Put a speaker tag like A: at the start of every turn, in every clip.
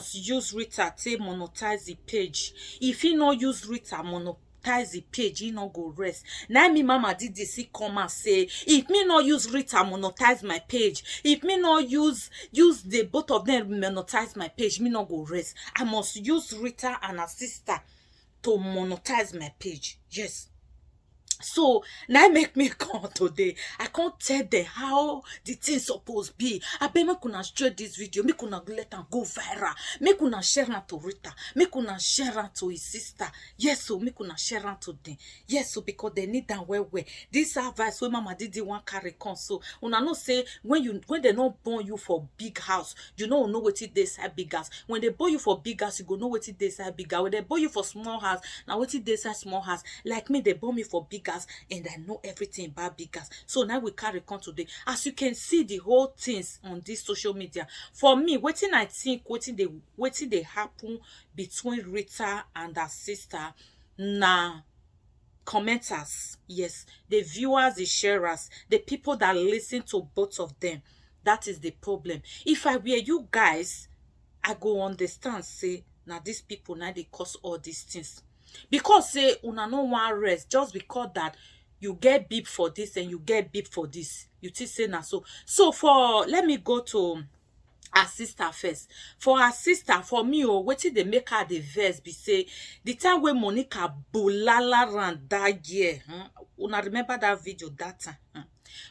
A: must use Rita to monetize the page. If he no use Rita monetize the page, he no go rest. Now me mama did this, he come and say, if me no use Rita monetize my page, if me no use the both of them monetize my page, me no go rest. I must use Rita and her sister to monetize my page. Yes. So now make me come today. I can't tell them how the thing supposed be. I bet me kuna share this video. Me kuna let her go viral. Me kuna share her to Rita. Me kuna share her to his sister. Yes, so me kuna share her to them. Yes, so because they need that well. This advice when mama did one carry con. So una know say when they not born you for big house, you know what it they say big house. When they born you for big house, you go know what it they say big house. When they born you for small house, now what it they say small house. Like me, they born me for big house. And I know everything about big house. So now we carry on today. As you can see the whole things on this social media. For me, waiting I think waiting they happen between Rita and her sister. Nah, commenters, yes, the viewers, the sharers, the people that listen to both of them. That is the problem. If I were you guys, I go understand, say, now these people now they cause all these things. Because say una no one rest just because that you get beep for this and you get beep for this. You think say na so. So for let me go to her sister first. For her sister, for me, wetin they make her the verse be say the time when Monica bulala ran that year. Una remember that video that time?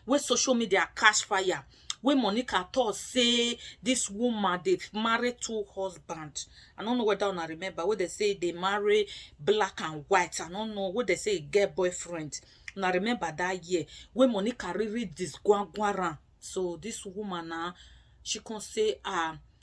A: Where social media catch fire. When Monica thought say this woman they married two husbands. I don't know whether I remember where they say they marry black and white. I don't know what they say get boyfriend. And I remember that year when Monica really this guaran. So this woman now she can say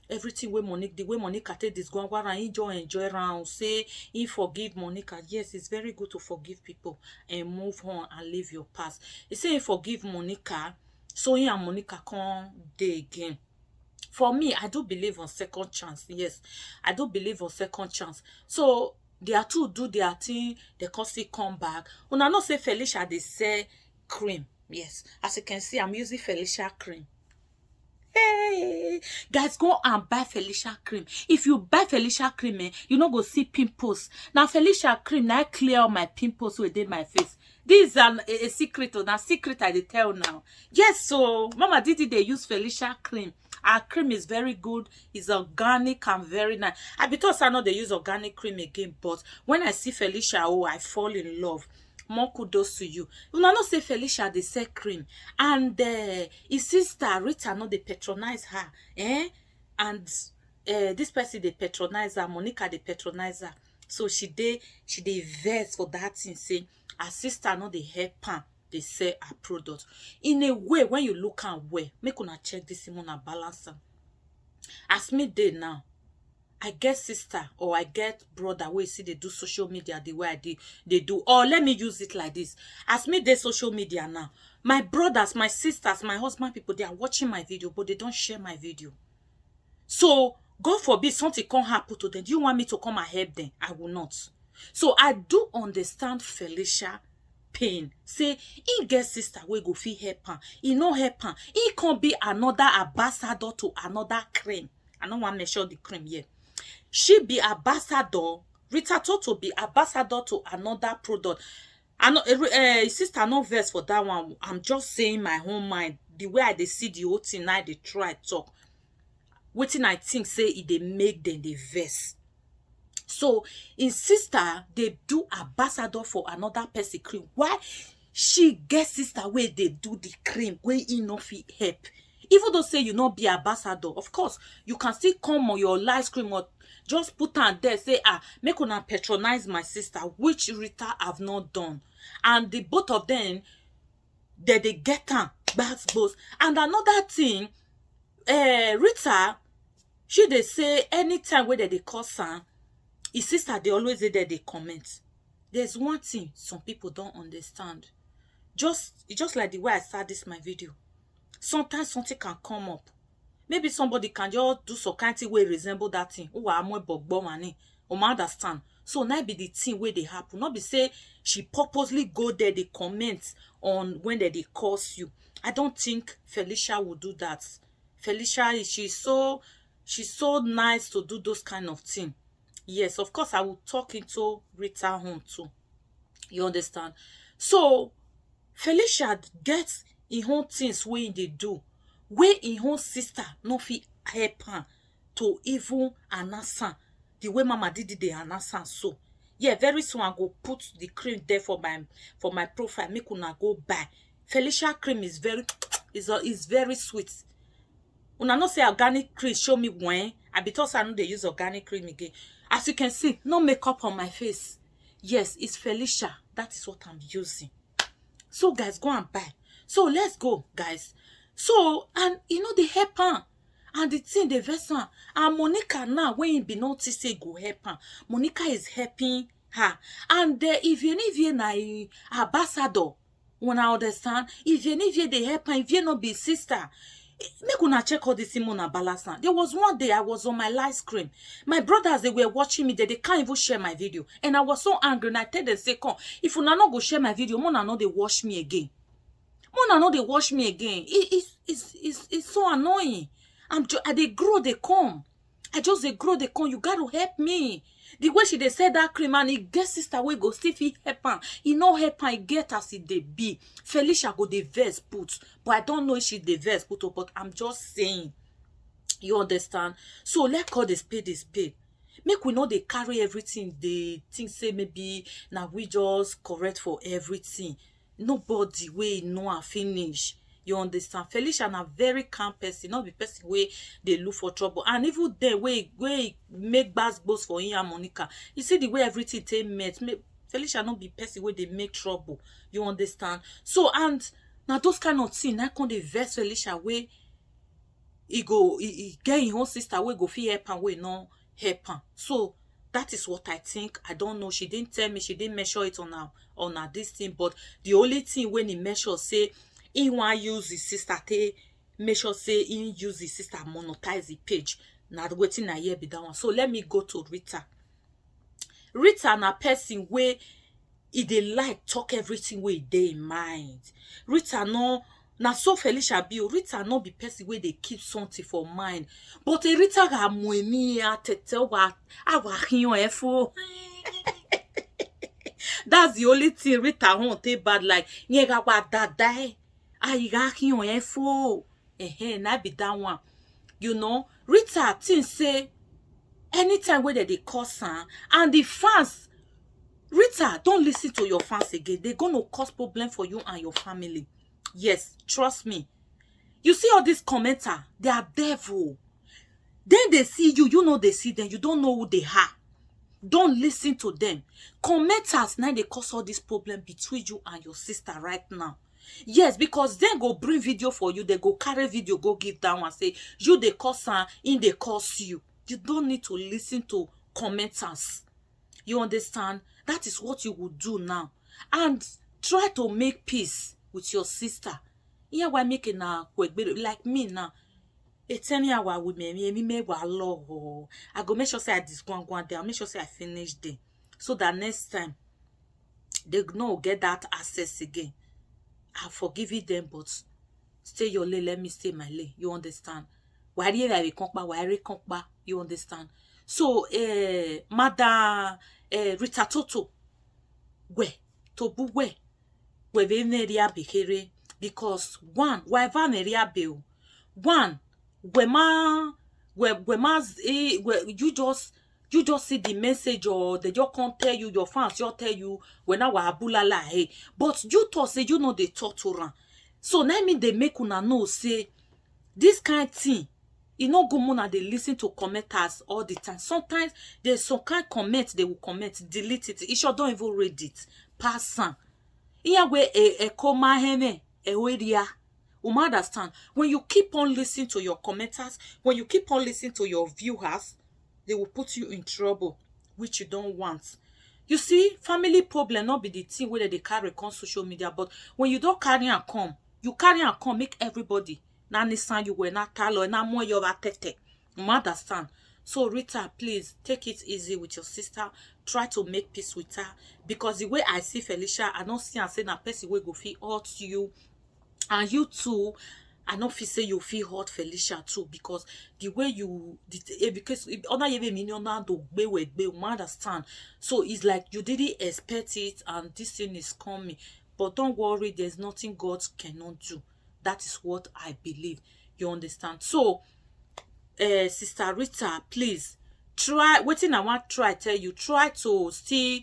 A: everything where Monica the way Monica take this guaran enjoy around say he forgive Monica. Yes, it's very good to forgive people and move on and live your past. He say he forgive Monica. So he and Monica come day again. For me, I do believe on second chance. Yes, I do believe on second chance. So they are two do their thing. They can still come back. When I not say Felicia, they say cream. Yes, as you can see, I'm using Felicia cream. Hey, guys, go and buy Felicia cream. If you buy Felicia cream, you not go see pimples. Now Felicia cream, now I clear all my pimples within my face. This is a secret, or a secret I tell now. Yes, so Mama Didi they use Felicia cream. Our cream is very good. It's organic and very nice. I because I know they use organic cream again, but when I see Felicia, oh, I fall in love. More kudos to you. You know, not say Felicia they sell cream, and his sister Rita no they patronize her, and this person they patronize her. Monica they patronize her. So she dey vex for that thing. Say her sister no they help her. They sell her product in a way. When you look and way, make una check this in una balance. As me dey now, I get sister or I get brother where see they do social media the way they do. Or let me use it like this. As me they social media now, my brothers, my sisters, my husband people, they are watching my video, but they don't share my video. So God forbid something can happen to them. Do you want me to come and help them? I will not. So I do understand Felicia pain. Say he get sister we go fit help her. He no help her. He can't be another ambassador to another cream. I don't want to measure the cream here. She be ambassador. Rita Toto be ambassador to another product. I know sister no verse for that one. I'm just saying my own mind. The way I they see the whole thing, I they try talk. Waiting I think say it they make them the verse. So in sister they do ambassador for another person cream. Why she get sister where they do the cream where he no fit help? Even though say you not be ambassador, of course you can still come on your live stream or just put on there say make una patronize my sister, which Rita have not done, and the both of them they get her that's both. And another thing, Rita she they say anytime where they call her his sister, they always say that they comment. There's one thing some people don't understand. Just like the way I start this my video. Sometimes something can come up. Maybe somebody can just do some kind of thing where resemble that thing. Oh, I'm more bogbo money. Understand? So now be the thing where they happen. Not be say she purposely go there, they comment on when they curse you. I don't think Felicia will do that. Felicia, she's so She's so nice to do those kind of thing. Yes, of course, I will talk into Rita home too. You understand? So Felicia gets in own things wey they do, wey in own sister no fit help her to even answer the way Mama Didi dey answer. So yeah, very soon I go put the cream there for my profile. Make una go buy. Felicia cream is very sweet. Una know say organic cream show me when I be thought I know they use organic cream again. As you can see, no makeup on my face. Yes, it's Felicia. That is what I'm using. So guys, go and buy. So let's go, guys. So, and you know, they help her. And the thing they vex her. And Monica now, when you be notice say go help her, Monica is helping her. And if you na ambassador, when I understand, if you they help her, if you not be sister, make una check all this Simona Balasan. There was one day I was on my live screen. My brothers, they were watching me. They can't even share my video. And I was so angry. And I tell them, say, come, if una not go share my video, Mona know they watch me again. Mona know they watch me again. It's so annoying. They grow, they come. They grow, they come. You got to help me. The way they said that cream, and it get sister we go see if he help her. He no help her, he get as it they be. Felicia go the verse put. But I don't know if she the verse put up, but I'm just saying. You understand? So let God is paid. Make we know they carry everything. They think say maybe now we just correct for everything. Nobody way know and finish. You understand? Felicia na very calm person, not be person way they look for trouble. And even the way make bad boss for him and Monica. You see the way everything they met. Felicia not be person where they make trouble. You understand? So and now those kind of things, I can't verse Felicia way he get his own sister way go fit help and way no help her. So that is what I think. I don't know. She didn't tell me. She didn't measure it on her this thing. But the only thing when he measure say he want use his sister to make sure say he use his sister monetize the page. Now waiting a year be that one. So let me go to Rita. Rita na person where he dey like talk everything where they in mind. Rita no na so Felicia be. Rita no be person where they keep something for mind. But Rita ga muemi a tete wa awahion efo. That's the only thing Rita won't take bad like nyega wa dadai. Ayigahion efo. Na be that one. You know, Rita think say anytime where they curse her and the fans, Rita, don't listen to your fans again. They're gonna cause problem for you and your family. Yes, trust me. You see all these commenters, they are devil. Then they see you, you know they see them, you don't know who they are. Don't listen to them. Commenters now they cause all this problem between you and your sister right now. Yes, because then go bring video for you, they go carry video, go give down and say, you they cause her, in they cause you. You don't need to listen to commenters. You understand? That is what you would do now. And try to make peace with your sister. Yeah, why making a like me now? It's any hour with me law. I go make sure say I discount one day. I'll make sure say I finish them. So that next time they no get that access again. I'll forgive them, but stay your lane, let me stay my lane. You understand? Why you understand? So Madam Rita Toto we tobu we veneria bekere because one why vaneria bill one you just see the message or they just can't tell you your fans just tell you when I was abulala hey but you talk say you know they talk to run so now mean they make una know say this kind of thing. You know, go mona they listen to commenters all the time. Sometimes there's some kind of comment they will comment, delete it. You sure don't even read it. Pass on. Iya we koma heme weria. Understand? When you keep on listening to your commenters, when you keep on listening to your viewers, they will put you in trouble, which you don't want. You see, family problem not be the thing where they carry on social media, but when you don't carry and come, you carry and come, make everybody. Na nisan you were not talo na more your tete. Understand? So Rita, please take it easy with your sister. Try to make peace with her. Because the way I see Felicia, I don't see and say na person will go feel hurt you. And you too, I don't feel say you feel hurt Felicia too, because the way you did, because other you understand. So it's like you didn't expect it, and this thing is coming. But don't worry, there's nothing God cannot do. That is what I believe. You understand? So, Sister Rita, please try. Waiting, I want try tell you. Try to still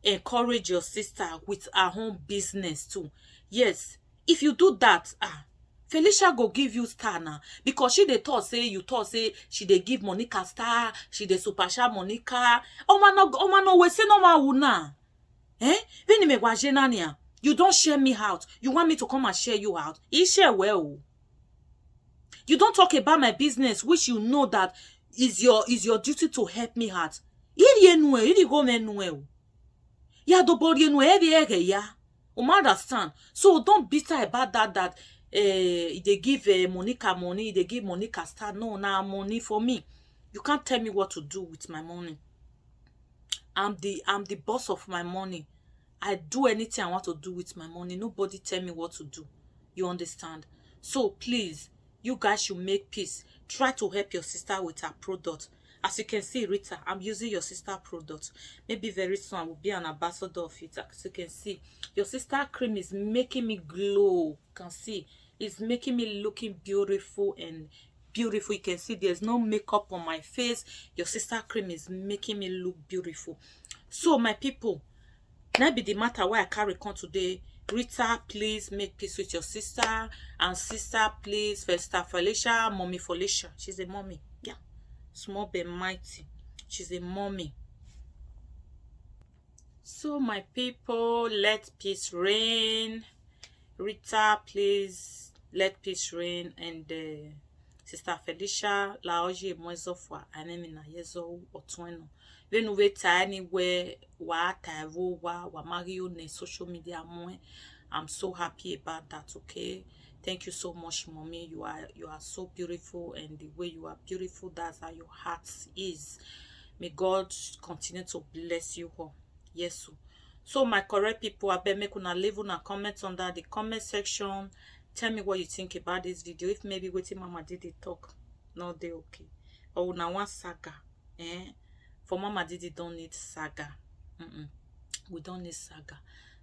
A: encourage your sister with her own business too. Yes, if you do that, Felicia go give you star now, because she dey talk say you talk say she dey give Monica star, she dey superstar Monica. Oh man, no we say no ma una. Veni me wajenania. You don't share me out. You want me to come and share you out? You share well. You don't talk about my business, which you know that is your duty to help me out. Ili go menue. Ya do body no ya. Understand? So don't bitter about that they give Monica money, they give Monica star. No, now money for me. You can't tell me what to do with my money. I'm the boss of my money. I do anything I want to do with my money. Nobody tell me what to do. You understand? So please, you guys should make peace. Try to help your sister with her product. As you can see, Rita, I'm using your sister product. Maybe very soon I will be an ambassador of it. As you can see, your sister cream is making me glow. You can see, it's making me looking beautiful and beautiful. You can see there's no makeup on my face. Your sister cream is making me look beautiful. So my people, that be the matter why I carry on today. Rita, please make peace with your sister. And sister, please, Sister Felicia, Mommy Felicia. She's a mommy. Yeah. Small but mighty. She's a mommy. So my people, let peace reign. Rita, please, let peace reign. And Sister Felicia, la oje mwezofwa anemi na yezo otweno. When we anywhere wa mario ne social media mwe. I'm so happy about that. Okay, thank you so much, mommy. You are so beautiful, and the way you are beautiful, that's how your heart is. May God continue to bless you all. Yes. So my correct people, I bet make una leave una comments under the comment section. Tell me what you think about this video. If maybe waiting Mama Didi talk, no, they okay. Or una want saga, For Mama Didi don't need saga. We don't need saga.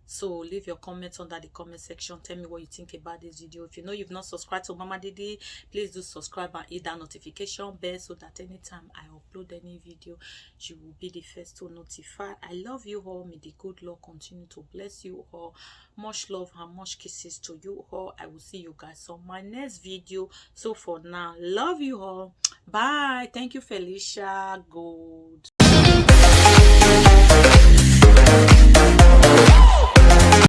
A: So leave your comments under the comment section. Tell me what you think about this video. If you know you've not subscribed to Mama Didi, please do subscribe and hit that notification bell so that anytime I upload any video, you will be the first to notify. I love you all. May the good Lord continue to bless you all. Much love and much kisses to you all. I will see you guys on my next video. So for now, love you all. Bye. Thank you, Felicia. Good.